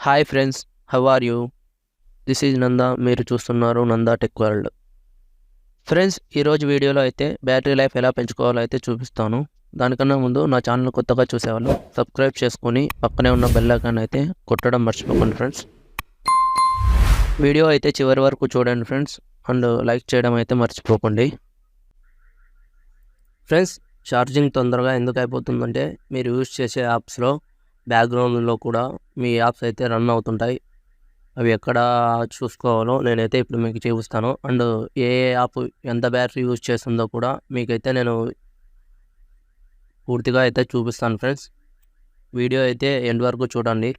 Hi friends, how are you? This is Nanda. మీరు చూస్తున్నారు Nanda tech world. Friends, ఈరోజు వీడియోలో అయితే బ్యాటరీ లైఫ్ ఎలా పెంచుకోవాలో అయితే చూపిస్తాను. దానికన్నా ముందు నా ఛానల్ కొత్తగా చూసేవాళ్ళు సబ్స్క్రైబ్ చేసుకొని పక్కనే ఉన్న బెల్ ఐకాన్ అయితే కొట్టడం మర్చిపోకండి ఫ్రెండ్స్. వీడియో అయితే చివరి వరకు చూడండి ఫ్రెండ్స్, అండ్ లైక్ చేయడం అయితే మర్చిపోకండి. ఫ్రెండ్స్, ఛార్జింగ్ తొందరగా ఎందుకు అయిపోతుందంటే మీరు యూజ్ చేసే యాప్స్లో బ్యాక్గ్రౌండ్లో కూడా మీ యాప్స్ అయితే రన్ అవుతుంటాయి. అవి ఎక్కడ చూసుకోవాలో నేనైతే ఇప్పుడు మీకు చూపిస్తాను. అండ్ ఏ యాప్ ఎంత బ్యాటరీ యూజ్ చేస్తుందో కూడా మీకైతే నేను పూర్తిగా అయితే చూపిస్తాను ఫ్రెండ్స్. వీడియో అయితే ఎండ్ వరకు చూడండి.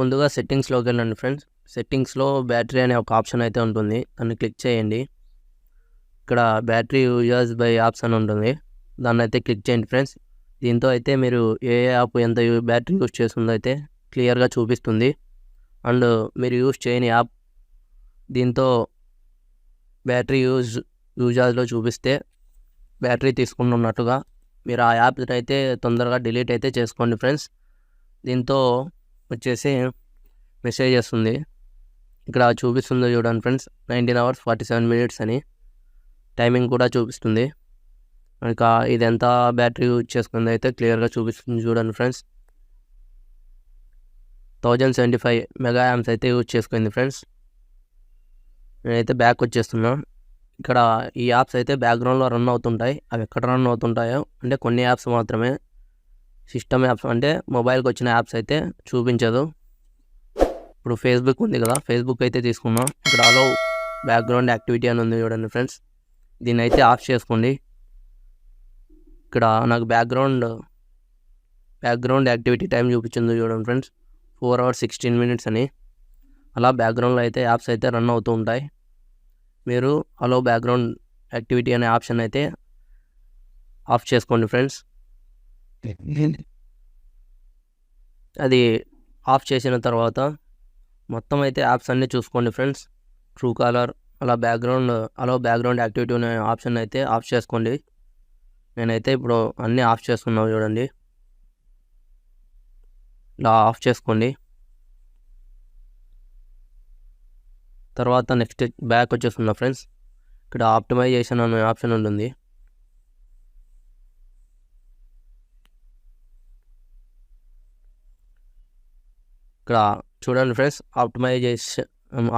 ముందుగా సెట్టింగ్స్లోకి వెళ్ళండి ఫ్రెండ్స్. సెట్టింగ్స్లో బ్యాటరీ అనే ఒక ఆప్షన్ అయితే ఉంటుంది, దాన్ని క్లిక్ చేయండి. ఇక్కడ బ్యాటరీ యూజర్స్ బై యాప్స్ అని ఉంటుంది, దాన్ని అయితే క్లిక్ చేయండి ఫ్రెండ్స్. దీంతో అయితే మీరు ఏ యాప్ ఎంత బ్యాటరీ యూజ్ చేస్తుందో అయితే క్లియర్గా చూపిస్తుంది. అండ్ మీరు యూజ్ చేయని యాప్ దీంతో బ్యాటరీ యూజర్స్లో చూపిస్తే బ్యాటరీ తీసుకుంటున్నట్టుగా మీరు ఆ యాప్ని అయితే తొందరగా డిలీట్ అయితే చేసుకోండి ఫ్రెండ్స్. దీంతో వచ్చేసి మెసేజ్ వస్తుంది, ఇక్కడ చూపిస్తుందో చూడండి ఫ్రెండ్స్, 19 hours 47 minutes అని టైమింగ్ కూడా చూపిస్తుంది. ఇంకా ఇది ఎంత బ్యాటరీ యూజ్ చేసుకుంది అయితే క్లియర్గా చూపిస్తుంది చూడండి ఫ్రెండ్స్. 1075 మెగాయామ్స్ అయితే యూజ్ చేసుకుంది ఫ్రెండ్స్. నేనైతే బ్యాక్ వచ్చేస్తున్నా. ఇక్కడ ఈ యాప్స్ అయితే బ్యాక్గ్రౌండ్లో రన్ అవుతుంటాయి. అవి ఎక్కడ రన్ అవుతుంటాయో అంటే కొన్ని యాప్స్ మాత్రమే, సిస్టమ్ యాప్స్ అంటే మొబైల్కి వచ్చిన యాప్స్ అయితే చూపించదు. ఇప్పుడు ఫేస్బుక్ ఉంది కదా, ఫేస్బుక్ అయితే తీసుకున్నాం. ఇక్కడ అలో బ్యాక్గ్రౌండ్ యాక్టివిటీ అని ఉంది చూడండి ఫ్రెండ్స్, దీన్ని అయితే ఆఫ్ చేసుకోండి. ఇక్కడ నాకు బ్యాక్గ్రౌండ్ యాక్టివిటీ టైం చూపించింది చూడండి ఫ్రెండ్స్, 4 hours 16 minutes అని. అలా బ్యాక్గ్రౌండ్లో అయితే యాప్స్ అయితే రన్ అవుతూ ఉంటాయి. మీరు అలో బ్యాక్గ్రౌండ్ యాక్టివిటీ అనే ఆప్షన్ అయితే ఆఫ్ చేసుకోండి ఫ్రెండ్స్. అది ఆఫ్ చేసిన తర్వాత మొత్తం అయితే యాప్స్ అన్నీ చూసుకోండి ఫ్రెండ్స్. ట్రూ కాలర్ అలో బ్యాక్గ్రౌండ్ యాక్టివిటీ అనే ఆప్షన్ అయితే ఆఫ్ చేసుకోండి. నేనైతే ఇప్పుడు అన్నీ ఆఫ్ చేసుకున్నాను చూడండి, ఇలా ఆఫ్ చేసుకోండి. తర్వాత నెక్స్ట్ బ్యాక్ వచ్చేస్తున్నా ఫ్రెండ్స్. ఇక్కడ ఆప్టిమైజేషన్ అనే ఆప్షన్ ఉంటుంది, ఇక్కడ చూడండి ఫ్రెండ్స్,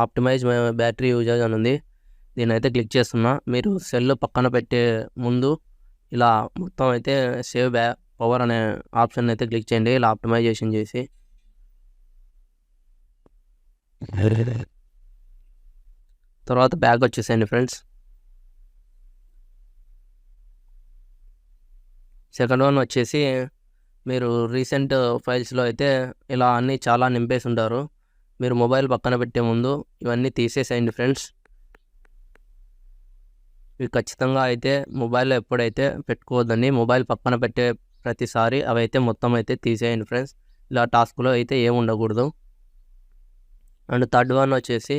ఆప్టిమైజ్ బ్యాటరీ యూజేజ్ అని ఉంది, దీని అయితే క్లిక్ చేస్తున్నా. మీరు సెల్ పక్కన పెట్టే ముందు ఇలా మొత్తం అయితే సేవ్ పవర్ అనే ఆప్షన్ అయితే క్లిక్ చేయండి, ఇలా ఆప్టిమైజేషన్ చేసి. తర్వాత బ్యాక్ వచ్చేసేయండి ఫ్రెండ్స్. సెకండ్ వన్ వచ్చేసి మీరు రీసెంట్ ఫైల్స్లో అయితే ఇలా అన్నీ చాలా నింపేసి ఉంటారు. మీరు మొబైల్ పక్కన పెట్టే ముందు ఇవన్నీ తీసేసేయండి ఫ్రెండ్స్. ఇవి ఖచ్చితంగా అయితే మొబైల్లో ఎప్పుడైతే పెట్టుకోవద్దండి. మొబైల్ పక్కన పెట్టే ప్రతిసారి అవి అయితే మొత్తం అయితే తీసేయండి ఫ్రెండ్స్. ఇలా టాస్క్లో అయితే ఏమి ఉండకూడదు. అండ్ థర్డ్ వన్ వచ్చేసి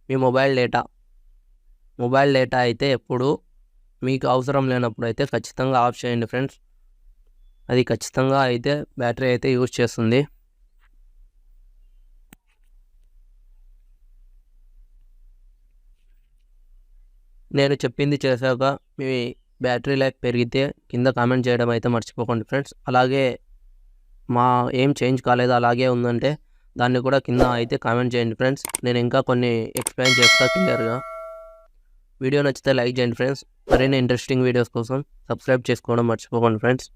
మీ మొబైల్ డేటా అయితే ఎప్పుడు మీకు అవసరం లేనప్పుడు అయితే ఖచ్చితంగా ఆఫ్ చేయండి ఫ్రెండ్స్. అది ఖచ్చితంగా అయితే బ్యాటరీ అయితే యూజ్ చేస్తుంది. నేను చెప్పింది చేశాక మీ బ్యాటరీ లైఫ్ పెరిగితే కింద కామెంట్ చేయడం అయితే మర్చిపోకండి ఫ్రెండ్స్. అలాగే ఏం చేంజ్ కాలేదు అలాగే ఉందంటే దాన్ని కూడా కింద అయితే కామెంట్ చేయండి ఫ్రెండ్స్. నేను ఇంకా కొన్ని ఎక్స్ప్లెయిన్ చేస్తా క్లియర్గా. వీడియో నచ్చితే లైక్ చేయండి ఫ్రెండ్స్. మరిన్ని ఇంట్రెస్టింగ్ వీడియోస్ కోసం సబ్స్క్రైబ్ చేసుకోవడం మర్చిపోకండి ఫ్రెండ్స్.